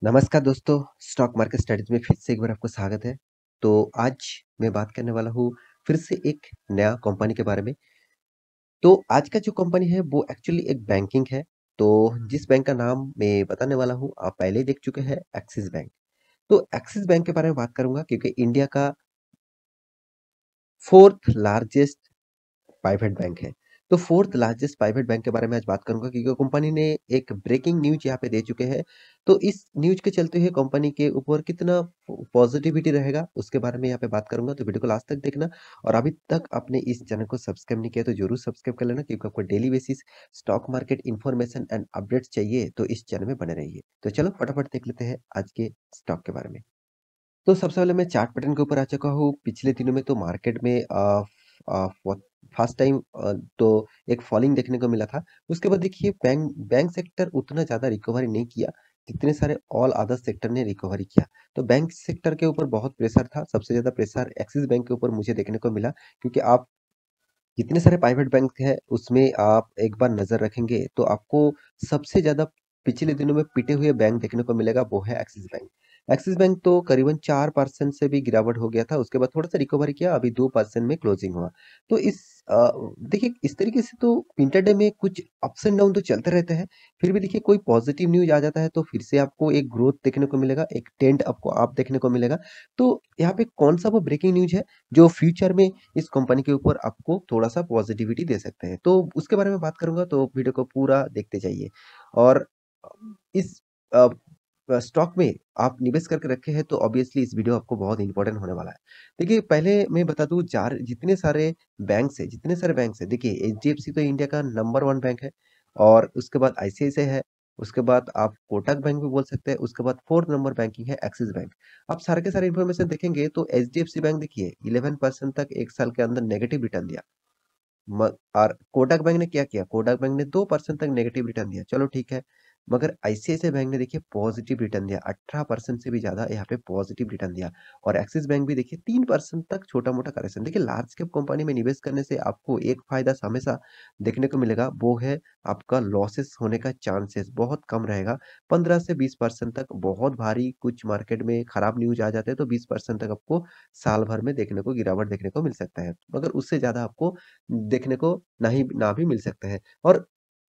नमस्कार दोस्तों, stock market studies में फिर से एक बार आपको स्वागत है। तो आज मैं बात करने वाला हूँ फिर से एक नया कंपनी के बारे में। तो आज का जो कंपनी है वो एक्चुअली एक बैंकिंग है। तो जिस बैंक का नाम मैं बताने वाला हूँ आप पहले ही देख चुके हैं, एक्सिस बैंक। तो एक्सिस बैंक के बारे में बात करूंगा क्योंकि इंडिया का फोर्थ लार्जेस्ट प्राइवेट बैंक है। तो फोर्थ लार्जेस्ट प्राइवेट बैंक के बारे में आज बात करूँगा क्योंकि कंपनी ने एक ब्रेकिंग न्यूज़ यहाँ पे दे चुके हैं। तो इस न्यूज़ के चलते हुए कंपनी के ऊपर कितना पॉजिटिविटी रहेगा उसके बारे में यहाँ पे बात करूँगा। तो वीडियो को लास्ट तक देखना और अभी तक आपने इस चैनल को सब्सक्राइब नहीं किया तो ज़रूर सब्सक्राइब कर लेना क्योंकि आपको daily basis stock market information and updates चाहिए तो इस चैनल में बने रहिए। तो चलो फटाफट देख लेते हैं आज के स्टॉक के बारे में। तो सबसे पहले मैं चार्ट पैटर्न के ऊपर आ चुका हूँ। पिछले दिनों में तो मार्केट में फर्स्ट टाइम तो एक फॉलिंग देखने को मिला था। उसके बाद देखिए बैंक बैंक सेक्टर उतना ज़्यादा रिकवरी नहीं किया, जितने सारे ऑल अदर सेक्टर ने रिकवरी किया। तो बैंक सेक्टर के ऊपर बहुत प्रेशर था, सबसे ज़्यादा प्रेशर एक्सिस बैंक के ऊपर मुझे देखने को मिला क्योंकि आप जितने सारे प्राइवेट बैंक हैं, उसमें आप एक बार नज़र रखेंगे तो आपको सबसे ज़्यादा पिछले दिनों में पिटे हुए बैंक देखने को मिलेगा, वो है एक्सिस बैंक। एक्सिस बैंक तो करीबन 4% से भी गिरावट हो गया था, उसके बाद थोड़ा-सा रिकवरी किया, अभी 2% में क्लोजिंग हुआ। तो देखिए इस तरीके से तो इंटरडे में कुछ अप्स एंड डाउन तो चलते रहते हैं, फिर भी देखिए कोई पॉजिटिव न्यूज़ आ जाता है तो फिर से आपको एक ग्रोथ देखने को मिलेगा, एक ट्रेंड आपको देखने को मिलेगा। तो यहाँ पे कौन-सा वो ब्रेकिंग न्यूज़ है, जो फ्यूचर में इस कंपनी के ऊपर आपको थोड़ा-सा पॉजिटिविटी दे सकते हैं। तो उसके बारे में बात करूँगा तो वीडियो को पूरा देखते जाइए। और अ, इस अ स्टॉक में आप निवेश करके रखे हैं तो ऑब्वियसली इस वीडियो आपको बहुत इंपॉर्टेंट होने वाला है। देखिए पहले मैं बता दूँ जार जितने सारे बैंक्स हैं, देखिए एचडीएफसी तो इंडिया का नंबर 1 बैंक है और उसके बाद आईसीआईसीआई है, उसके बाद आप कोटक बैंक भी बोल सकते हैं, उसके बाद 4th नंबर बैंकिंग है एक्सिस बैंक। आप सारे के सारे इन्फॉर्मेशन देखेंगे तो एचडीएफसी बैंक देखिए 11% तक 1 साल के अंदर नेगेटिव रिटर्न दिया। म और कोटक बैंक ने क्या किया? कोटक बैंक ने 2% तक नेगेटिव रिटर्न दिया, चलो ठीक है। मगर आईसीआईसीआई बैंक ने देखिए पॉजिटिव रिटर्न दिया, 18% से भी ज़्यादा यहाँ पे पॉजिटिव रिटर्न दिया और एक्सिस बैंक भी देखिए 3% तक छोटा-मोटा करेक्शन। देखिए लार्ज कैप कंपनी में निवेश करने से आपको एक फ़ायदा हमेशा देखने को मिलेगा, वो है आपका लॉसेस होने का चांसेस बहुत कम रहेगा। 15 से 20% तक बहुत भारी कुछ मार्केट में खराब न्यूज़ आ जाते हैं तो 20% तक आपको साल भर में देखने को गिरावट देखने को मिल सकता है। मगर उससे ज़्यादा आपको देखने को ना भी मिल सकता है और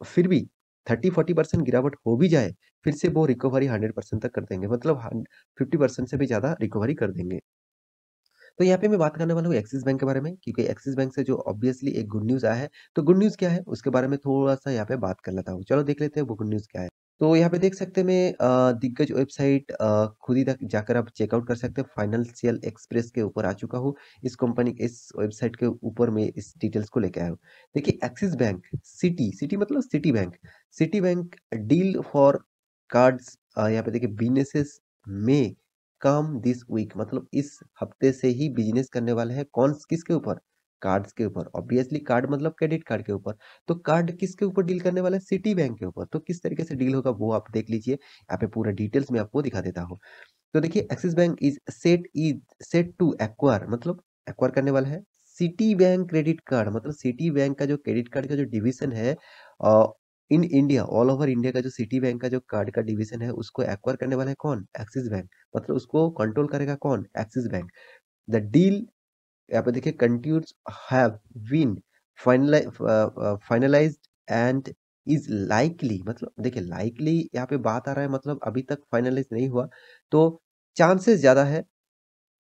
फिर भी 30-40% गिरावट हो भी जाए, फिर से वो रिकवरी 100% तक कर देंगे मतलब 50% से भी ज़्यादा रिकवरी कर देंगे। तो यहाँ पे मैं बात करने वाला हूँ एक्सिस बैंक के बारे में क्योंकि एक्सिस बैंक से जो ऑब्वियसली एक गुड न्यूज़ आया है, तो गुड न्यूज़ क्या है? उसके बारे में थोड़ा-सा यहाँ पे बात कर लेता हूँ। चलो देख लेते हैं वो गुड न्यूज़ क्या है। तो यहाँ पे देख सकते हैं मैं दिग्गज वेबसाइट खुद ही तक जाकर आप चेकआउट कर सकते हैं। फाइनेंशियल एक्सप्रेस के ऊपर आ चुका हूँ। इस वेबसाइट के ऊपर मैं इस डिटेल्स को लेके आया हूँ। देखिए एक्सिस बैंक सिटी मतलब city bank deal for cards यहाँ पे देखिए बिज़नेसेस में कम दिस वीक मतलब इस हफ्ते से ही बिज़नेस करने वाले हैं। कौन किसके ऊपर? कार्ड्स के ऊपर। ऑब्वियसली कार्ड मतलब क्रेडिट कार्ड के ऊपर। तो कार्ड किसके ऊपर डील करने वाला है? सिटी बैंक के ऊपर। तो किस तरीके से डील होगा वो आप देख लीजिए। यहाँ पे पूरा डिटेल्स मैं आपको दिखा देता हूँ। तो देखिए Axis Bank is set to acquire मतलब एक्वायर करने वाला है। सिटी बैंक क्रेडिट कार्ड मतलब सिटी बैंक का जो क्रेडिट कार्ड का जो डिवीज़न है uh, in India all over India का जो सिटी बैंक का जो कार्ड का डिवीज़न है उसको एक्वायर करने वाला है कौन? Axis bank. मतलब उसको कंट्रोल करेगा कौन? Axis bank. द डील यहाँ पे देखिए countries have been finalised and is likely मतलब देखिए लाइकली यहाँ पे बात आ रहा है मतलब अभी तक फाइनलाइज नहीं हुआ तो चांसेस ज्यादा है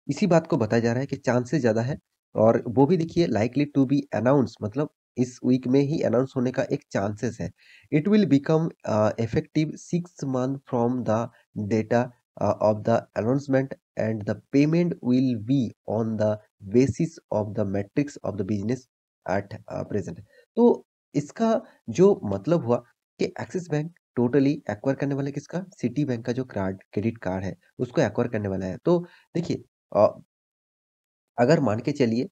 इसी बात को बताया जा रहा है कि चांसेस ज्यादा है और वो भी देखिए लाइकली टू बी अनाउंस मतलब इस वीक में ही अनाउंस होने का एक चांसेस है it will become effective 6 month from the data of the announcement and the payment will be on the basis of the metrics of the business at present। तो इसका जो मतलब हुआ कि एक्सिस बैंक टोटली एक्वायर करने वाला है किसका सिटी बैंक का जो कार्ड क्रेडिट कार्ड है उसको एक्वायर करने वाला है। तो देखिए अगर मान के चलिए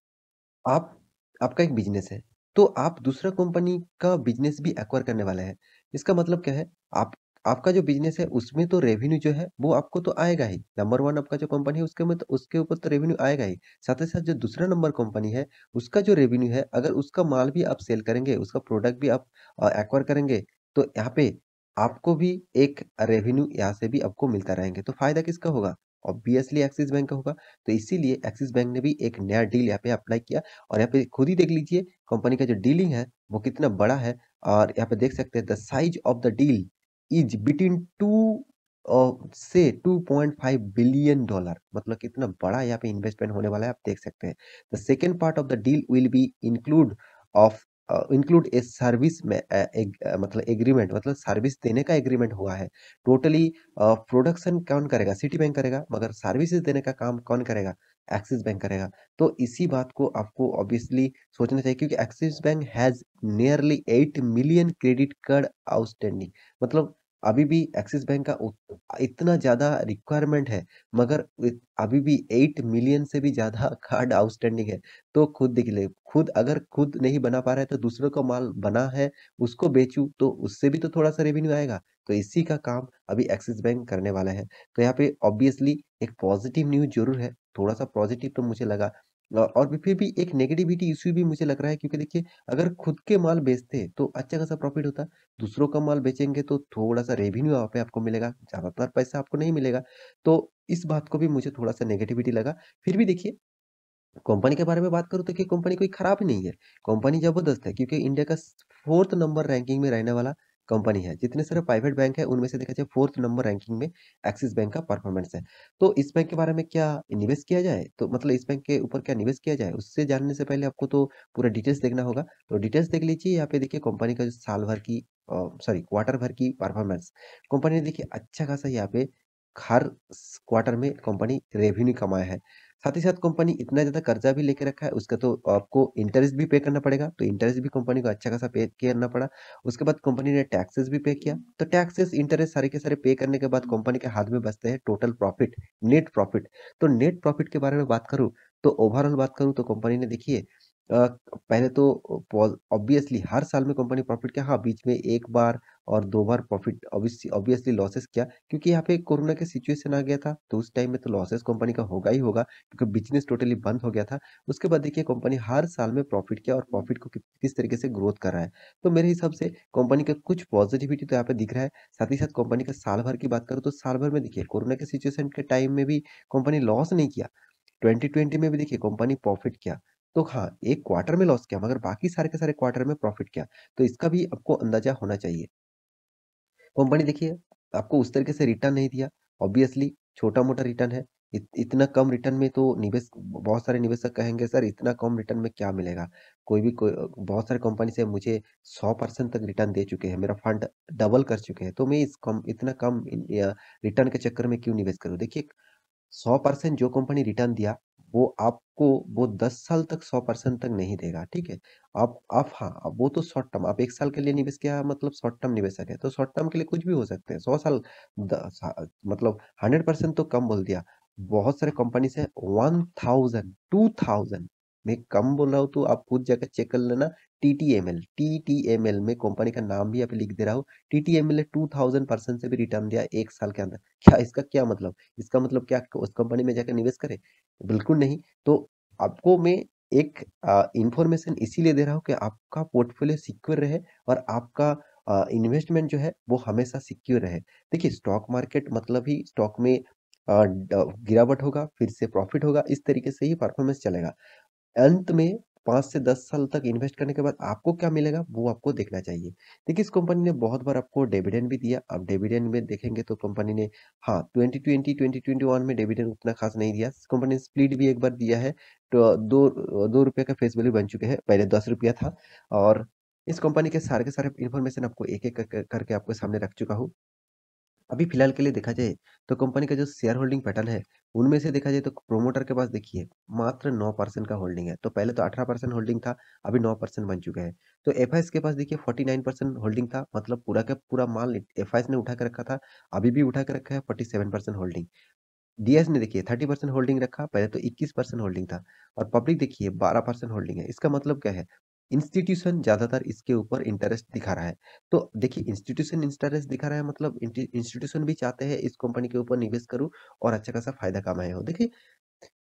आप आपका एक बिज़नेस है, तो आप दूसरा कंपनी का बिज़नेस भी एक्वायर करने वाले हैं। इसका मतलब क्या है? आप आपका जो बिज़नेस है उसमें तो रेवेन्यू जो है वो आपको तो आएगा ही। नंबर 1 आपका जो कंपनी है उसके ऊपर तो रेवेन्यू आएगा ही। साथ ही साथ जो दूसरा नंबर कंपनी है, उसका जो रेवेन्यू है अगर उसका माल भी आप सेल करेंगे, उसका प्रोडक्ट भी आप एक्वायर करेंगे, तो यहाँ पे आपको भी एक रेवेन्यू यहाँ से भी आपको मिलता रहेंगे। तो फ़ायदा किसका होगा? ऑब्वियसली एक्सिस बैंक का होगा। तो इसीलिए एक्सिस बैंक ने भी एक नया डील यहाँ पे अप्लाई किया और यहाँ पे खुद ही देख लीजिए कंपनी का जो डीलिंग है वो कितना बड़ा है और यहाँ पे देख सकते हैं the size of the deal is between 2 से 2.5 बिलियन डॉलर मतलब कितना बड़ा यहाँ पे इन्वेस्टमेंट होने वाला है आप देख सकते हैं। The second part of the deal will be of include a service में मतलब एग्रीमेंट मतलब सर्विस देने का एग्रीमेंट हुआ है। टोटली प्रोडक्शन कौन करेगा? सिटी बैंक करेगा, मगर सर्विसेज़ देने का काम कौन करेगा? एक्सिस बैंक करेगा। तो इसी बात को आपको ऑब्वियसली सोचना चाहिए क्योंकि axis bank has nearly 8 million credit card outstanding मतलब अभी भी एक्सिस बैंक का इतना ज़्यादा रिक्वायरमेंट है, मगर अभी भी 8 मिलियन से भी ज़्यादा कार्ड आउटस्टैंडिंग है। तो खुद देख ले, खुद अगर खुद नहीं बना पा रहा है तो दूसरों का माल बना है, उसको बेचूँ तो उससे भी तो थोड़ा-सा रेवेन्यू आएगा। तो इसी का काम अभी एक्सिस बैंक करने वाला है। तो यहाँ पे ऑब्वियसली एक पॉजिटिव न्यूज़ ज़रूर है, थोड़ा-सा पॉजिटिव तो मुझे लगा और भी फिर भी एक नेगेटिविटी इश्यू भी मुझे लग रहा है क्योंकि देखिए अगर खुद के माल बेचते तो अच्छा खासा प्रॉफिट होता। दूसरों का माल बेचेंगे तो थोड़ा-सा रेवेन्यू वहाँ पे आपको मिलेगा, ज़्यादातर पैसा आपको नहीं मिलेगा। तो इस बात को भी मुझे थोड़ा-सा नेगेटिविटी लगा। फिर भी देखिए कंपनी के बारे में बात करूँ तो कि कंपनी कोई खराब नहीं है। कंपनी ज़बरदस्त है क्योंकि इंडिया का 4th नंबर रैंकिंग में रहने वाला कंपनी है। जितने सारे प्राइवेट बैंक है उनमें से देखा जाए 4th नंबर रैंकिंग में एक्सिस बैंक का परफॉर्मेंस है। तो इस बैंक के बारे में क्या निवेश किया जाए? तो मतलब इस बैंक के ऊपर क्या निवेश किया जाए? उससे जानने से पहले आपको तो पूरा डिटेल्स देखना होगा। तो डिटेल्स देख लीजिए यहाँ पे देखिए कंपनी का जो साल भर की सॉरी क्वार्टर भर की परफॉर्मेंस। कंपनी ने देखिए अच्छा खासा यहाँ पे हर क्वार्टर में कंपनी रेवेन्यू कमाया है। साथ ही साथ कंपनी इतना ज़्यादा कर्जा भी लेके रखा है, उसका तो आपको इंटरेस्ट भी पे करना पड़ेगा, तो इंटरेस्ट भी कंपनी को अच्छा खासा पे करना पड़ा। उसके बाद कंपनी ने टैक्सेस भी पे किया, तो टैक्सेस, इंटरेस्ट सारे के सारे पे करने के बाद कंपनी के हाथ में बचते हैं टोटल प्रॉफिट, नेट प्रॉफिट। तो नेट प्रॉफिट के बारे में बात करूँ, तो ओवरऑल बात करूँ तो कंपनी ने देखिए पहले तो ऑब्वियसली हर साल में कंपनी प्रॉफिट किया, हाँ, बीच में 1 बार और 2 बार प्रॉफिट ऑब्वियसली लॉसेस किया क्योंकि यहाँ पे कोरोना का सिचुएशन आ गया था, तो उस टाइम में तो लॉसेस कंपनी का होगा ही होगा क्योंकि बिज़नेस टोटली बंद हो गया था। उसके बाद देखिए कंपनी हर साल में प्रॉफिट किया और प्रॉफिट को किस तरीके से ग्रोथ कर रहा है। तो मेरे हिसाब से कंपनी का कुछ पॉजिटिविटी तो यहाँ पे दिख रहा है। साथ ही साथ कंपनी का साल भर की बात करूँ तो साल भर में देखिए कोरोना के सिचुएशन के टाइम में भी कंपनी लॉस नहीं किया। 2020 में भी देखिए कंपनी प्रॉफिट किया। तो हाँ, एक क्वार्टर में लॉस किया मगर बाकी सारे के सारे क्वार्टर में प्रॉफिट किया। तो इसका भी आपको अंदाज़ा होना चाहिए। कंपनी देखिए आपको उस तरीके से रिटर्न नहीं दिया। ऑब्वियसली छोटा-मोटा रिटर्न है। इतना कम रिटर्न में तो निवेश बहुत सारे निवेशक कहेंगे सर इतना कम रिटर्न में क्या मिलेगा? बहुत सारे कंपनी से मुझे 100% तक रिटर्न दे चुके हैं। मेरा फंड डबल कर चुके हैं। तो मैं इस कम इतना कम रिटर्न के चक्कर में क्यों निवेश करूँ? देखिए 100% जो कंपनी रिटर्न दिया, वो आपको वो 10 साल तक 100% तक नहीं देगा, ठीक है? आप हाँ, अब वो तो शॉर्ट टर्म आप 1 साल के लिए निवेश किया मतलब शॉर्ट टर्म निवेशक है, तो शॉर्ट टर्म के लिए कुछ भी हो सकते हैं। 100 साल द सा मतलब 100% तो कम बोल दिया। बहुत सारे कंपनीज़ हैं 1000, 2000 मैं कम बोल रहा हूँ तो आप खुद जाकर चेक कर लेना टीटीएमएल मैं कंपनी का नाम भी यहाँ पे लिख दे रहा हूँ। टीटीएमएल ने 2000% से भी रिटर्न दिया 1 साल के अंदर। क्या इसका क्या मतलब? इसका मतलब क्या उस कंपनी में जाकर निवेश करें? बिल्कुल नहीं। तो आपको मैं एक इन्फॉर्मेशन इसीलिए दे रहा हूँ कि आपका पोर्टफोलियो सिक्योर रहे और आपका इन्वेस्टमेंट जो है वो हमेशा सिक्योर रहे। देखिए स्टॉक मार्केट मतलब ही स्टॉक में गिरावट होगा, फिर से प्रॉफिट होगा, इस तरीके से ही परफॉर्मेंस चलेगा। अंत में 5 से 10 साल तक इन्वेस्ट करने के बाद आपको क्या मिलेगा, वो आपको देखना चाहिए। देखिए, इस कंपनी ने बहुत बार आपको डिविडेंड भी दिया। अब डिविडेंड में देखेंगे तो कंपनी ने हाँ, 2020, 2021 में डिविडेंड उतना खास नहीं दिया। कंपनी ने स्प्लिट भी एक बार दिया है, तो ₹2 का फेस वैल्यू बन चुके हैं, पहले ₹10 था और इस कंपनी के सारे इन्फॉर्मेशन आपको एक-एक करके आपके सामने रख चुका हूँ। अभी फिलहाल के लिए देखा जाए तो कंपनी का जो शेयर होल्डिंग पैटर्न है, उनमें से देखा जाए तो प्रोमोटर के पास देखिए मात्र 9% का होल्डिंग है। तो पहले तो 18% होल्डिंग था, अभी 9% बन चुका है। तो एफआईएस के पास देखिए 49% होल्डिंग था, मतलब पूरा का पूरा माल एफआईएस ने उठा के रखा था, अभी भी उठा के रखा है 47% होल्डिंग। डीएस ने देखिए 30% होल्डिंग रखा, पहले तो 21% होल्डिंग था और पब्लिक देखिए 12% होल्डिंग है। इसका मतलब क्या है? इंस्टीट्यूशन ज़्यादातर इसके ऊपर इंटरेस्ट दिखा रहा है। तो देखिए इंस्टीट्यूशन इंटरेस्ट दिखा रहा है मतलब इंस्टीट्यूशन भी चाहते हैं इस कंपनी के ऊपर निवेश करूँ और अच्छा खासा फ़ायदा कमाए हो। देखिए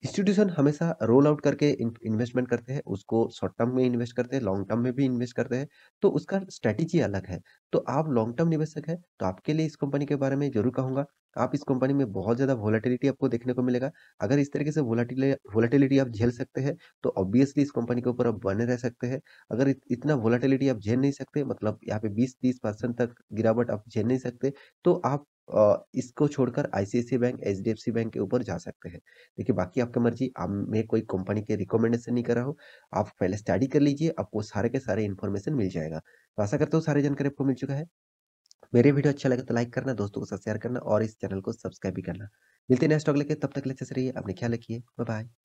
इंस्टीट्यूशन हमेशा रोल आउट करके इन्वेस्टमेंट करते हैं, उसको शॉर्ट टर्म में इन्वेस्ट करते हैं, लॉन्ग टर्म में भी इन्वेस्ट करते हैं, तो उसका स्ट्रैटेजी अलग है। तो आप लॉन्ग टर्म निवेशक हैं, तो आपके लिए इस कंपनी के बारे में ज़रूर कहूँगा। आप इस कंपनी में बहुत ज़्यादा वोलेटिलिटी आपको देखने को मिलेगा। अगर इस तरीके से वोलेटिलिटी आप झेल सकते हैं, तो ऑब्वियसली इस कंपनी के ऊपर आप बने रह सकते हैं। अगर इतना वोलेटिलिटी आप झेल नहीं सकते, मतलब यहाँ पे 20-30% तक गिरावट आप झेल नहीं सकते, तो आप इसको छोड़कर आईसीआईसीआई बैंक, एचडीएफसी बैंक के ऊपर जा सकते हैं। देखिए, बाकी आपकी मर्ज़ी, मैं कोई कंपनी के रिकमेंडेशन नहीं कर रहा हूँ। आप पहले स्टडी कर लीजिए, आपको सारे के सारे इन्फॉर्मेशन मिल जाएगा। तो आशा करता हूँ सारी जानकारी आपको मिल चुका है। मेरे वीडियो अच्छा लगे तो लाइक करना, दोस्तों के साथ शेयर करना और इस चैनल को सब्सक्राइब भी करना। मिलते हैं नेक्स्ट टॉक लेके, तब तक के लिए अच्छे से रहिए, अपना ख्याल रखिए। Bye bye.